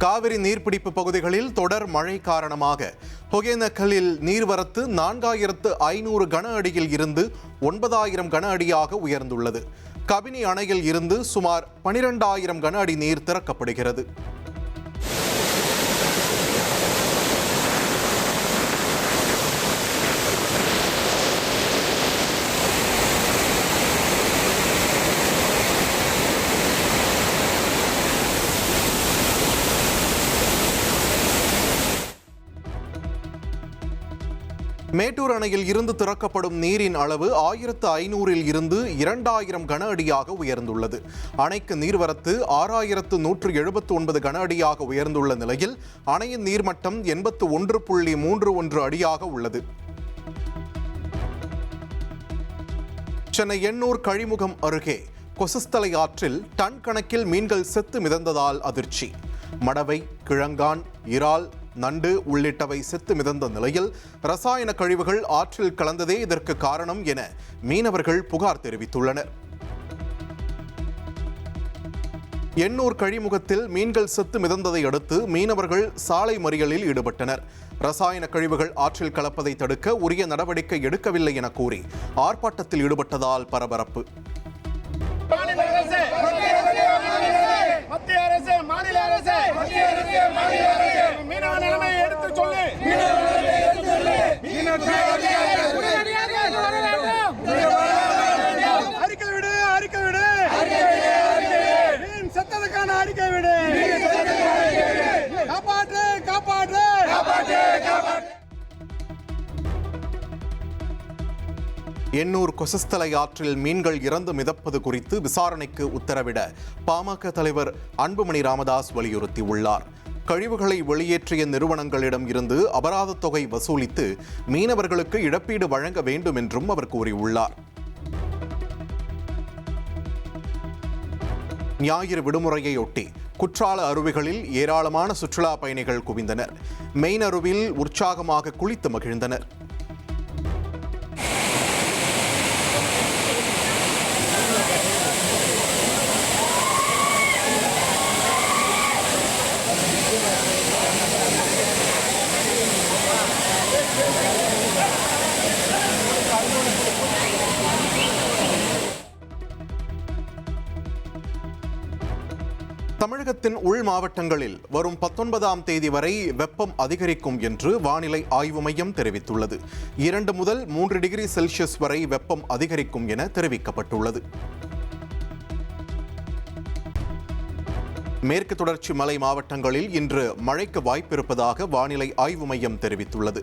காவிரி நீர்பிடிப்பு பகுதிகளில் தொடர் மழை காரணமாக ஒகேனக்கலில் நீர்வரத்து 4500 கன அடியில் இருந்து 9000 கன அடியாக உயர்ந்துள்ளது. கபினி அணையில் இருந்து சுமார் 12000 கன அடி நீர் திறக்கப்படுகிறது. மேட்டூர் அணையில் இருந்து திறக்கப்படும் நீரின் அளவு 1500 இருந்து 2000 கன அடியாக உயர்ந்துள்ளது. அணைக்கு நீர்வரத்து 6179 கன அடியாக உயர்ந்துள்ள நிலையில் அணையின் நீர்மட்டம் 81.31 அடியாக உள்ளது. சென்னை எண்ணூர் கழிமுகம் அருகே கொசஸ்தலை ஆற்றில் டன் கணக்கில் மீன்கள் செத்து மிதந்ததால் அதிர்ச்சி. மடவை, கிழங்கான், இறால், நண்டு உள்ளிட்டவை செத்து மிதந்த நிலையில் ரசாயன கழிவுகள் ஆற்றில் கலந்ததே இதற்கு காரணம் என மீனவர்கள் புகார் தெரிவித்துள்ளனர். எண்ணூர் கழிமுகத்தில் மீன்கள் செத்து மிதந்ததை அடுத்து மீனவர்கள் சாலை மறியலில் ஈடுபட்டனர். ரசாயன கழிவுகள் ஆற்றில் கலப்பதை தடுக்க உரிய நடவடிக்கை எடுக்கவில்லை என கூறி ஆர்ப்பாட்டத்தில் ஈடுபட்டதால் பரபரப்பு. எண்ணூர் கொசஸ்தலை ஆற்றில் மீன்கள் இறந்து மிதப்பது குறித்து விசாரணைக்கு உத்தரவிட பாமக தலைவர் அன்புமணி ராமதாஸ் வலியுறுத்தியுள்ளார். கழிவுகளை வெளியேற்றிய நிறுவனங்களிடம் இருந்து அபராதத் தொகை வசூலித்து மீனவர்களுக்கு இழப்பீடு வழங்க வேண்டும் என்றும் அவர் கூறியுள்ளார். ஞாயிறு விடுமுறையொட்டி குற்றால அருவிகளில் ஏராளமான சுற்றுலா பயணிகள் குவிந்தனர். மெயின் அருவியில் உற்சாகமாக குளித்து மகிழ்ந்தனர். தமிழகத்தின் உள் மாவட்டங்களில் வரும் 19ஆம் தேதி வரை வெப்பம் அதிகரிக்கும் என்று வானிலை ஆய்வு மையம் தெரிவித்துள்ளது. 2 முதல் 3 டிகிரி செல்சியஸ் வரை வெப்பம் அதிகரிக்கும் என தெரிவிக்கப்பட்டுள்ளது. மேற்கு தொடர்ச்சி மலை மாவட்டங்களில் இன்று மழைக்கு வாய்ப்பிருப்பதாக வானிலை ஆய்வு மையம் தெரிவித்துள்ளது.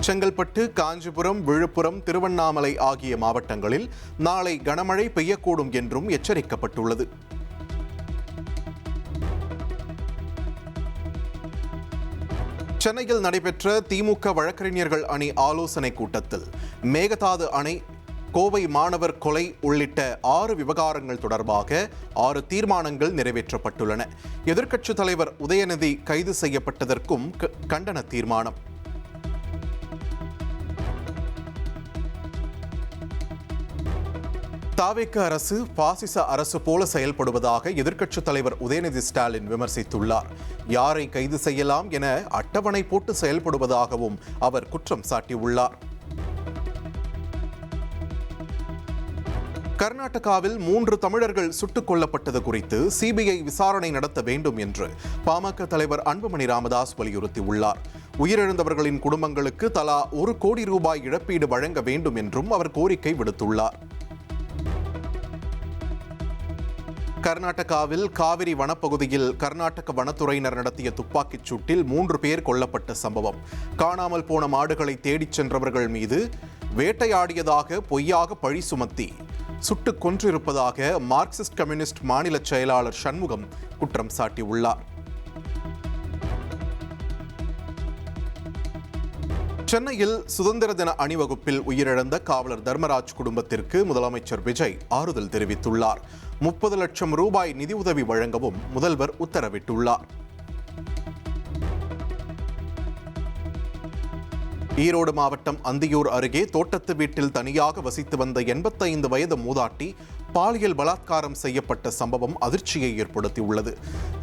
செங்கல்பட்டு, காஞ்சிபுரம், விழுப்புரம், திருவண்ணாமலை ஆகிய மாவட்டங்களில் நாளை கனமழை பெய்யக்கூடும் என்றும் எச்சரிக்கப்பட்டுள்ளது. சென்னையில் நடைபெற்ற திமுக வழக்கறிஞர்கள் அணி ஆலோசனை கூட்டத்தில் மேகதாது அணை, கோவை மாணவர் கொலை உள்ளிட்ட 6 விவகாரங்கள் தொடர்பாக 6 தீர்மானங்கள் நிறைவேற்றப்பட்டுள்ளன. எதிர்க்கட்சித் தலைவர் உதயநிதி கைது செய்யப்பட்டதற்கும் கண்டன தீர்மானம். தாவேக அரசு பாசிச அரசு போல செயல்படுவதாக எதிர்க்கட்சித் தலைவர் உதயநிதி ஸ்டாலின் விமர்சித்துள்ளார். யாரை கைது செய்யலாம் என அட்டவணை போட்டு செயல்படுவதாகவும் அவர் குற்றம் சாட்டியுள்ளார். கர்நாடகாவில் 3 தமிழர்கள் சுட்டுக் கொல்லப்பட்டது குறித்து சிபிஐ விசாரணை நடத்த வேண்டும் என்று பாமக தலைவர் அன்புமணி ராமதாஸ் வலியுறுத்தியுள்ளார். உயிரிழந்தவர்களின் குடும்பங்களுக்கு தலா 1 கோடி ரூபாய் இழப்பீடு வழங்க வேண்டும் என்றும் அவர் கோரிக்கை விடுத்துள்ளார். கர்நாடகாவில் காவிரி வனப்பகுதியில் கர்நாடக வனத்துறையினர் நடத்திய துப்பாக்கிச் சூட்டில் 3 பேர் கொல்லப்பட்ட சம்பவம். காணாமல் போன மாடுகளை தேடிச் சென்றவர்கள் மீது வேட்டையாடியதாக பொய்யாக பழி சுமத்தி சுட்டுக் கொன்றிருப்பதாக மார்க்சிஸ்ட் கம்யூனிஸ்ட் மாநில செயலாளர் சண்முகம் குற்றம் சாட்டியுள்ளார். சென்னையில் சுதந்திர தின அணிவகுப்பில் உயிரிழந்த காவலர் தர்மராஜ் குடும்பத்திற்கு முதலமைச்சர் விஜய் ஆறுதல் தெரிவித்துள்ளார். 30 லட்சம் ரூபாய் நிதியுதவி வழங்கவும் முதல்வர் உத்தரவிட்டுள்ளார். ஈரோடு மாவட்டம் அந்தியூர் அருகே தோட்டத்து வீட்டில் தனியாக வசித்து வந்த 85 வயது மூதாட்டி பாலியல் பலாத்காரம் செய்யப்பட்ட சம்பவம் அதிர்ச்சியை ஏற்படுத்தியுள்ளது.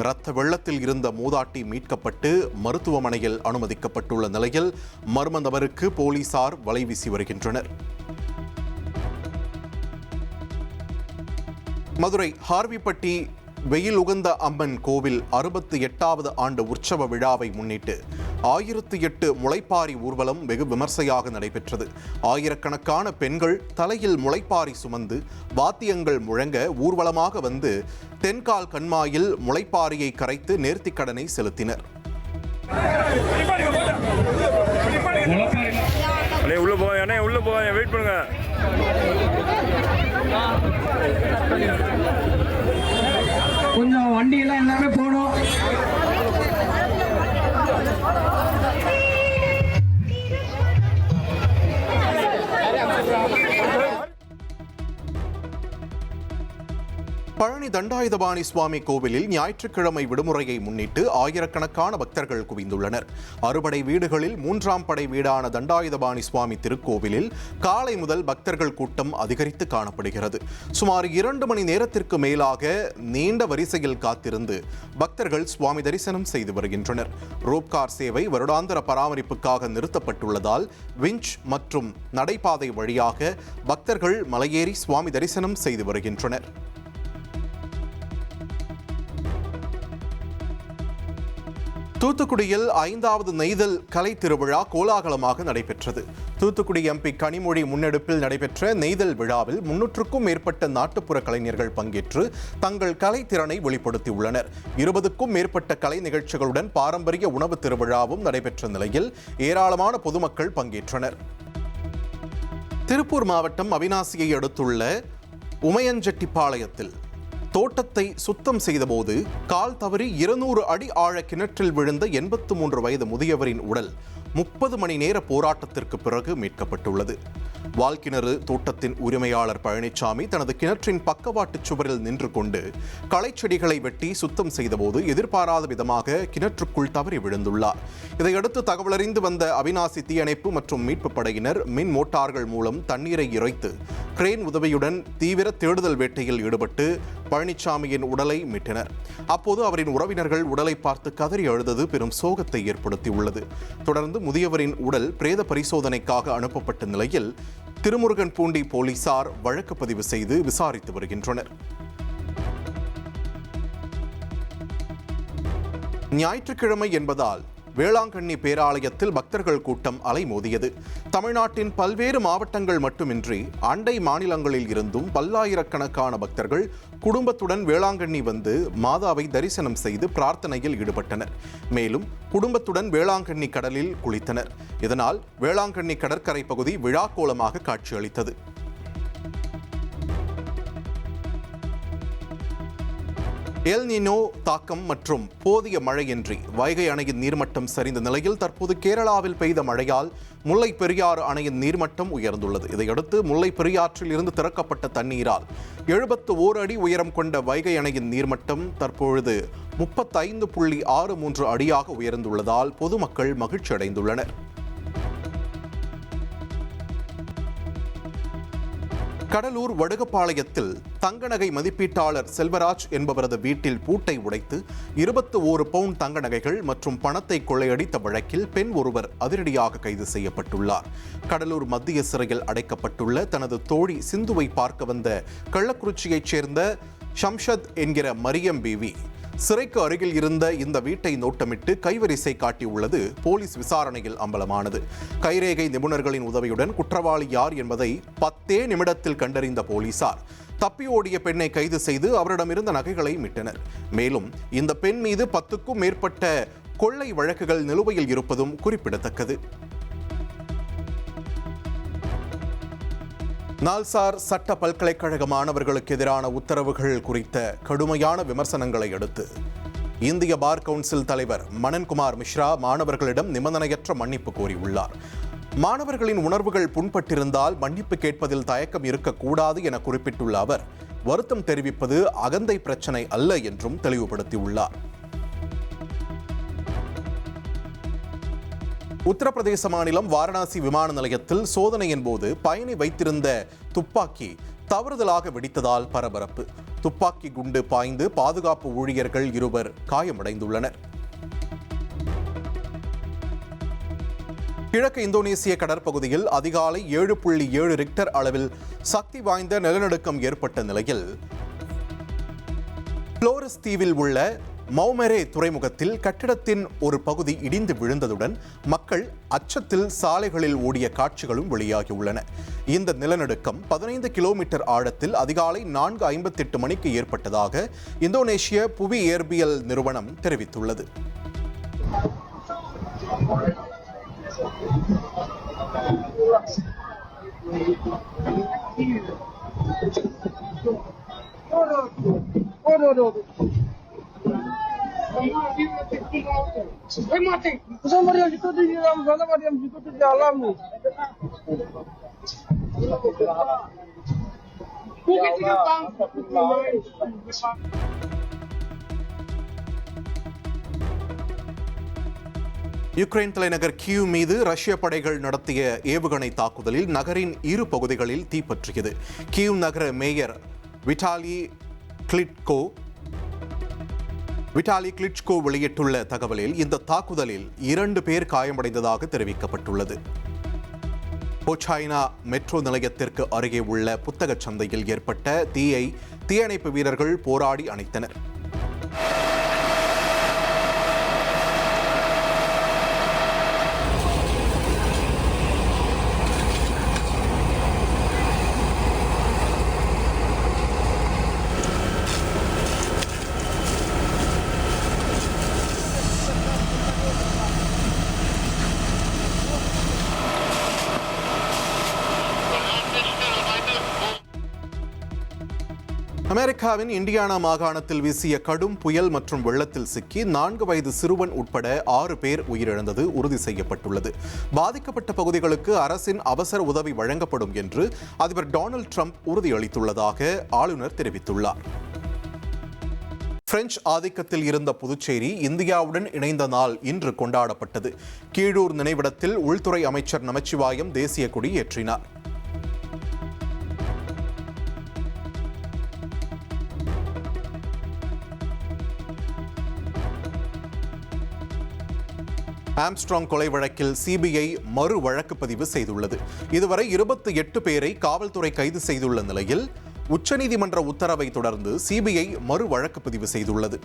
இரத்த வெள்ளத்தில் இருந்த மூதாட்டி மீட்கப்பட்டு மருத்துவமனையில் அனுமதிக்கப்பட்டுள்ள நிலையில் மர்ம நபருக்கு போலீசார் வலைவீசி வருகின்றனர். மதுரை ஹார்விப்பட்டி வெயில் உகந்த அம்மன் கோவில் 68வது ஆண்டு உற்சவ விழாவை முன்னிட்டு 1008 முளைப்பாரி ஊர்வலம் வெகு விமர்சையாக நடைபெற்றது. ஆயிரக்கணக்கான பெண்கள் தலையில் முளைப்பாரி சுமந்து வாத்தியங்கள் முழங்க ஊர்வலமாக வந்து தென்கால் கண்மாயில் முளைப்பாரியை கரைத்து நேர்த்திக்கடனை செலுத்தினர். உள்ள போய் வெயிட் பண்ணுங்க. கொஞ்சம் வண்டியெல்லாம் எல்லாமே போகணும். பழனி தண்டாயுதபாணி சுவாமி கோவிலில் ஞாயிற்றுக்கிழமை விடுமுறையை முன்னிட்டு ஆயிரக்கணக்கான பக்தர்கள் குவிந்துள்ளனர். அறுபடை வீடுகளில் 3ஆம் படை வீடான தண்டாயுதபாணி சுவாமி திருக்கோவிலில் காலை முதல் பக்தர்கள் கூட்டம் அதிகரித்து காணப்படுகிறது. சுமார் 2 மணி நேரத்திற்கு மேலாக நீண்ட வரிசையில் காத்திருந்து பக்தர்கள் சுவாமி தரிசனம் செய்து வருகின்றனர். ரோப்கார் சேவை வருடாந்திர பராமரிப்புக்காக நிறுத்தப்பட்டுள்ளதால் விஞ்ச் மற்றும் நடைபாதை வழியாக பக்தர்கள் மலையேறி சுவாமி தரிசனம் செய்து வருகின்றனர். தூத்துக்குடியில் 5வது நெய்தல் கலை திருவிழா கோலாகலமாக நடைபெற்றது. தூத்துக்குடி எம்பி கனிமொழி முன்னெடுப்பில் நடைபெற்ற நெய்தல் விழாவில் 300க்கும் மேற்பட்ட நாட்டுப்புற கலைஞர்கள் பங்கேற்று தங்கள் கலைத்திறனை வெளிப்படுத்தியுள்ளனர். 20க்கும் மேற்பட்ட கலை நிகழ்ச்சிகளுடன் பாரம்பரிய உணவு திருவிழாவும் நடைபெற்ற நிலையில் ஏராளமான பொதுமக்கள் பங்கேற்றனர். திருப்பூர் மாவட்டம் அவிநாசியை அடுத்துள்ள உமையஞ்செட்டிப்பாளையத்தில் தோட்டத்தை சுத்தம் செய்தபோது கால் தவறி 200 அடி ஆழ கிணற்றில் விழுந்த 83 வயது முதியவரின் உடல் 30 மணி நேர போராட்டத்திற்கு பிறகு மீட்கப்பட்டுள்ளது. வால்கிணறு தோட்டத்தின் உரிமையாளர் பழனிசாமி தனது கிணற்றின் பக்கவாட்டு சுவரில் நின்று கொண்டு களைச்செடிகளை வெட்டி சுத்தம் செய்தபோது எதிர்பாராத விதமாக கிணற்றுக்குள் தவறி விழுந்துள்ளார். இதையடுத்து தகவலறிந்து வந்த அவிநாசி தீயணைப்பு மற்றும் மீட்பு படையினர் மின் மோட்டார்கள் மூலம் தண்ணீரை இறைத்து கிரேன் உதவியுடன் தீவிர தேடுதல் வேட்டையில் ஈடுபட்டு பழனிசாமியின் உடலை மீட்டனர். அப்போது அவரின் உறவினர்கள் உடலை பார்த்து கதறி அழுதது பெரும் சோகத்தை ஏற்படுத்தியுள்ளது. தொடர்ந்து முதியவரின் உடல் பிரேத பரிசோதனைக்காக அனுப்பப்பட்ட நிலையில் திருமுருகன்பூண்டி போலீசார் வழக்கு பதிவு செய்து விசாரித்து வருகின்றனர். ஞாயிற்றுக்கிழமை என்பதால் வேளாங்கண்ணி பேராலயத்தில் பக்தர்கள் கூட்டம் அலைமோதியது. தமிழ்நாட்டின் பல்வேறு மாவட்டங்கள் மட்டுமின்றி அண்டை மாநிலங்களில் இருந்தும் பல்லாயிரக்கணக்கான பக்தர்கள் குடும்பத்துடன் வேளாங்கண்ணி வந்து மாதாவை தரிசனம் செய்து பிரார்த்தனையில் ஈடுபட்டனர். மேலும் குடும்பத்துடன் வேளாங்கண்ணி கடலில் குளித்தனர். இதனால் வேளாங்கண்ணி கடற்கரை பகுதி விழாக்கோலமாக காட்சியளித்தது. எல் நினோ தாக்கம் மற்றும் போதிய மழையின்றி வைகை அணையின் நீர்மட்டம் சரிந்த நிலையில் தற்போது கேரளாவில் பெய்த மழையால் முல்லை பெரியாறு அணையின் நீர்மட்டம் உயர்ந்துள்ளது. இதையடுத்து முல்லை பெரியாற்றில் இருந்து திறக்கப்பட்ட தண்ணீரால் 71 அடி உயரம் கொண்ட வைகை அணையின் நீர்மட்டம் தற்பொழுது 35.63 அடியாக உயர்ந்துள்ளதால் பொதுமக்கள் மகிழ்ச்சி அடைந்துள்ளனர். கடலூர் வடுகப்பாளையத்தில் தங்க நகை மதிப்பீட்டாளர் செல்வராஜ் என்பவரது வீட்டில் பூட்டை உடைத்து 21 பவுன் தங்க நகைகள் மற்றும் பணத்தை கொள்ளையடித்த வழக்கில் பெண் ஒருவர் அதிரடியாக கைது செய்யப்பட்டுள்ளார். கடலூர் மத்திய சிறையில் அடைக்கப்பட்டுள்ள தனது தோழி சிந்துவை பார்க்க வந்த கள்ளக்குறிச்சியைச் சேர்ந்த ஷம்ஷத் என்கிற மரியம் பீவி சிறைக்கு அருகில் இருந்த இந்த வீட்டை நோட்டமிட்டு கைவரிசை காட்டியுள்ளது போலீஸ் விசாரணையில் அம்பலமானது. கைரேகை நிபுணர்களின் உதவியுடன் குற்றவாளி யார் என்பதை 10 நிமிடத்தில் கண்டறிந்த போலீசார் தப்பி ஓடிய பெண்ணை கைது செய்து அவரிடமிருந்த நகைகளை மீட்டனர். மேலும் இந்த பெண் மீது 10க்கும் மேற்பட்ட கொள்ளை வழக்குகள் நிலுவையில் இருப்பதும் குறிப்பிடத்தக்கது. நால்சார் சட்ட பல்கலைக்கழக மாணவர்களுக்கு எதிரான உத்தரவுகள் குறித்த கடுமையான விமர்சனங்களை அடுத்து இந்திய பார் கவுன்சில் தலைவர் மனன்குமார் மிஸ்ரா மாணவர்களிடம் நிபந்தனையற்ற மன்னிப்பு கோரியுள்ளார். மாணவர்களின் உணர்வுகள் புண்பட்டிருந்தால் மன்னிப்பு கேட்பதில் தயக்கம் இருக்கக்கூடாது என குறிப்பிட்டுள்ள அவர் வருத்தம் தெரிவிப்பது அகந்தை பிரச்சனை அல்ல என்றும் தெளிவுபடுத்தியுள்ளார். உத்தரப்பிரதேச மாநிலம் வாரணாசி விமான நிலையத்தில் சோதனையின் போது பயணி வைத்திருந்த துப்பாக்கி தவறுதலாக வெடித்ததால் பரபரப்பு. துப்பாக்கி குண்டு பாய்ந்து பாதுகாப்பு ஊழியர்கள் 2 காயமடைந்துள்ளனர். கிழக்கு இந்தோனேசிய கடற்பகுதியில் அதிகாலை 7.7 ரிக்டர் அளவில் சக்தி வாய்ந்த நிலநடுக்கம் ஏற்பட்ட நிலையில் புளோரஸ் தீவில் உள்ள மௌமெரே துறைமுகத்தில் கட்டிடத்தின் ஒரு பகுதி இடிந்து விழுந்ததுடன் மக்கள் அச்சத்தில் சாலைகளில் ஓடிய காட்சிகளும் வெளியாகியுள்ளன. இந்த நிலநடுக்கம் 15 கிலோமீட்டர் ஆழத்தில் அதிகாலை 4:58 மணிக்கு ஏற்பட்டதாக இந்தோனேஷிய புவி இயற்பியல் நிறுவனம் தெரிவித்துள்ளது. யுக்ரைன் தலைநகர் கியூ மீது ரஷ்ய படைகள் நடத்திய ஏவுகணை தாக்குதலில் நகரின் 2 பகுதிகளில் தீப்பற்றியது. கியூ நகர மேயர் விட்டாலி கிளிட்ஸ்கோ வெளியிட்டுள்ள தகவலில் இந்த தாக்குதலில் 2 பேர் காயமடைந்ததாக தெரிவிக்கப்பட்டுள்ளது. போச்சாய்னா மெட்ரோ நிலையத்திற்கு அருகே உள்ள புத்தகச் சந்தையில் ஏற்பட்ட தீயை தீயணைப்பு வீரர்கள் போராடி அணைத்தனர். அமெரிக்காவின் இண்டியானா மாகாணத்தில் வீசிய கடும் புயல் மற்றும் வெள்ளத்தில் சிக்கி 4 வயது சிறுவன் உட்பட 6 பேர் உயிரிழந்தது உறுதி செய்யப்பட்டுள்ளது. பாதிக்கப்பட்ட பகுதிகளுக்கு அரசின் அவசர உதவி வழங்கப்படும் என்று அதிபர் டொனால்ட் ட்ரம்ப் உறுதியளித்துள்ளதாக ஆளுநர் தெரிவித்துள்ளார். பிரெஞ்சு ஆதிக்கத்தில் இருந்த புதுச்சேரி இந்தியாவுடன் இணைந்த நாள் இன்று கொண்டாடப்பட்டது. கீழூர் நினைவிடத்தில் உள்துறை அமைச்சர் நமச்சிவாயம் தேசிய கொடி ஏற்றினார். ஆம்ஸ்ட்ராங் கொலை வழக்கில் சிபிஐ மறு வழக்கு பதிவு செய்துள்ளது. இதுவரை 28 பேரை காவல்துறை கைது செய்துள்ள நிலையில் உச்சநீதிமன்ற உத்தரவை தொடர்ந்து சிபிஐ மறு வழக்கு பதிவு செய்துள்ளது.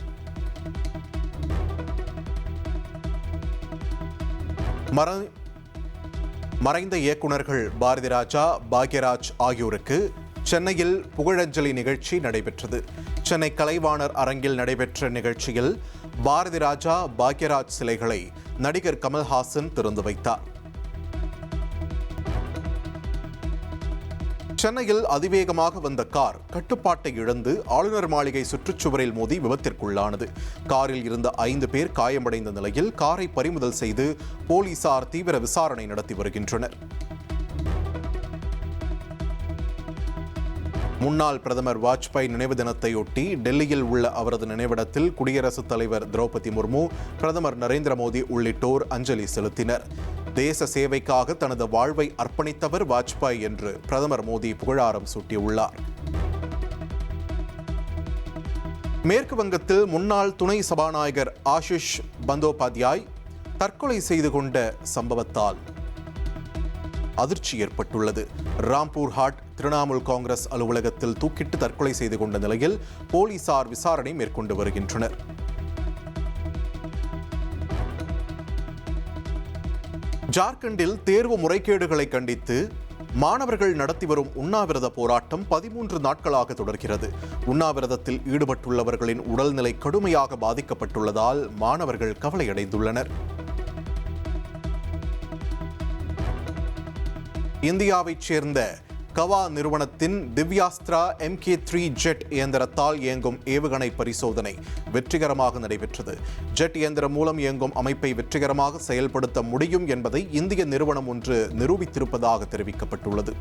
மறைந்த இயக்குநர்கள் பாரதிராஜா, பாக்யராஜ் ஆகியோருக்கு சென்னையில் புகழஞ்சலி நிகழ்ச்சி நடைபெற்றது. சென்னை கலைவாணர் அரங்கில் நடைபெற்ற நிகழ்ச்சியில் பாரதிராஜா, பாக்யராஜ் சிலைகளை நடிகர் கமல்ஹாசன் திறந்து வைத்தார். சென்னையில் அதிவேகமாக வந்த கார் கட்டுப்பாட்டை இழந்து ஆளுநர் மாளிகை சுற்றுச்சுவரில் மோதி விபத்திற்குள்ளானது. காரில் இருந்த 5 பேர் காயமடைந்த நிலையில் காரை பறிமுதல் செய்து போலீசார் தீவிர விசாரணை நடத்தி வருகின்றனர். முன்னாள் பிரதமர் வாஜ்பாய் நினைவு தினத்தையொட்டி டெல்லியில் உள்ள அவரது நினைவிடத்தில் குடியரசுத் தலைவர் திரௌபதி முர்மு, பிரதமர் நரேந்திர மோடி உள்ளிட்டோர் அஞ்சலி செலுத்தினர். தேச சேவைக்காக தனது வாழ்வை அர்ப்பணித்தவர் வாஜ்பாய் என்று பிரதமர் மோடி புகழாரம் சூட்டியுள்ளார். மேற்கு வங்கத்தில் முன்னாள் துணை சபாநாயகர் ஆஷிஷ் பந்தோபாத்யாய் தற்கொலை செய்து கொண்ட சம்பவத்தால் அதிர்ச்சி ஏற்பட்டுள்ளது. ராம்பூர் ஹாட் திரிணாமுல் காங்கிரஸ் அலுவலகத்தில் தூக்கிட்டு தற்கொலை செய்து கொண்ட நிலையில் போலீசார் விசாரணை மேற்கொண்டு வருகின்றனர். ஜார்க்கண்டில் தேர்வு முறைகேடுகளை கண்டித்து மாணவர்கள் நடத்தி வரும் உண்ணாவிரத போராட்டம் 13 நாட்களாக தொடர்கிறது. உண்ணாவிரதத்தில் ஈடுபட்டுள்ளவர்களின் உடல்நிலை கடுமையாக பாதிக்கப்பட்டுள்ளதால் மாணவர்கள் கவலையடைந்துள்ளனர். இந்தியாவைச் சேர்ந்த கவா நிறுவனத்தின் திவ்யாஸ்திரா MK3 ஜெட் இயந்திரத்தால் இயங்கும் ஏவுகணை பரிசோதனை வெற்றிகரமாக நடைபெற்றது. ஜெட் இயந்திரம் மூலம் இயங்கும் அமைப்பை வெற்றிகரமாக செயல்படுத்த முடியும் என்பதை இந்திய நிறுவனம் ஒன்று நிரூபித்திருப்பதாக தெரிவிக்கப்பட்டுள்ளது.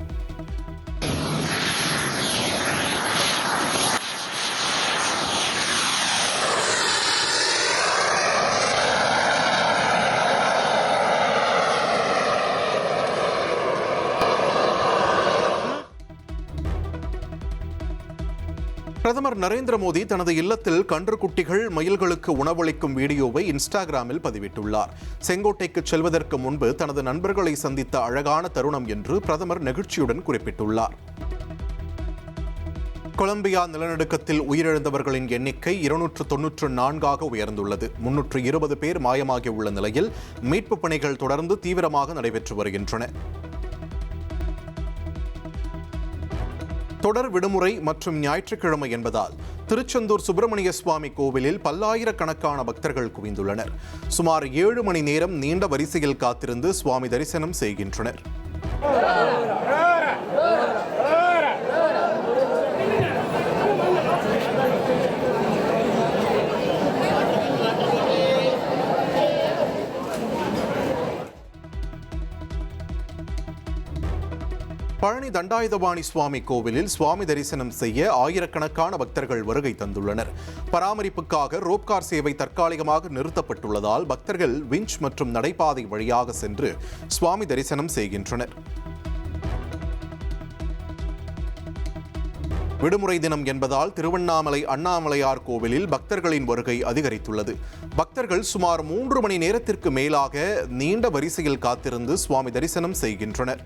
பிரதமர் நரேந்திர மோடி தனது இல்லத்தில் கன்றுக்குட்டிகள் மயில்களுக்கு உணவளிக்கும் வீடியோவை இன்ஸ்டாகிராமில் பதிவிட்டுள்ளார். செங்கோட்டைக்கு செல்வதற்கு முன்பு தனது நண்பர்களை சந்தித்த அழகான தருணம் என்று பிரதமர் நெகிழ்ச்சியுடன் குறிப்பிட்டுள்ளார். கொலம்பியா நிலநடுக்கத்தில் உயிரிழந்தவர்களின் எண்ணிக்கை 294ஆக உயர்ந்துள்ளது. 320 பேர் மாயமாகியுள்ள நிலையில் மீட்புப் பணிகள் தொடர்ந்து தீவிரமாக நடைபெற்று வருகின்றன. தொடர் விடுமுறை மற்றும் ஞாயிற்றுக்கிழமை என்பதால் திருச்செந்தூர் சுப்பிரமணிய சுவாமி கோவிலில் பல்லாயிரக்கணக்கான பக்தர்கள் குவிந்துள்ளனர். சுமார் 7 மணி நேரம் நீண்ட வரிசையில் காத்திருந்து சுவாமி தரிசனம் செய்கின்றனர். பழனி தண்டாயுதபாணி சுவாமி கோவிலில் சுவாமி தரிசனம் செய்ய ஆயிரக்கணக்கான பக்தர்கள் வருகை தந்துள்ளனர். பராமரிப்புக்காக ரோப்கார் சேவை தற்காலிகமாக நிறுத்தப்பட்டுள்ளதால் பக்தர்கள் விஞ்ச் மற்றும் நடைபாதை வழியாக சென்று சுவாமி தரிசனம் செய்கின்றனர். விடுமுறை தினம் என்பதால் திருவண்ணாமலை அண்ணாமலையார் கோவிலில் பக்தர்களின் வருகை அதிகரித்துள்ளது. பக்தர்கள் சுமார் 3 மணி நேரத்திற்கு மேலாக நீண்ட வரிசையில் காத்திருந்து சுவாமி தரிசனம் செய்கின்றனர்.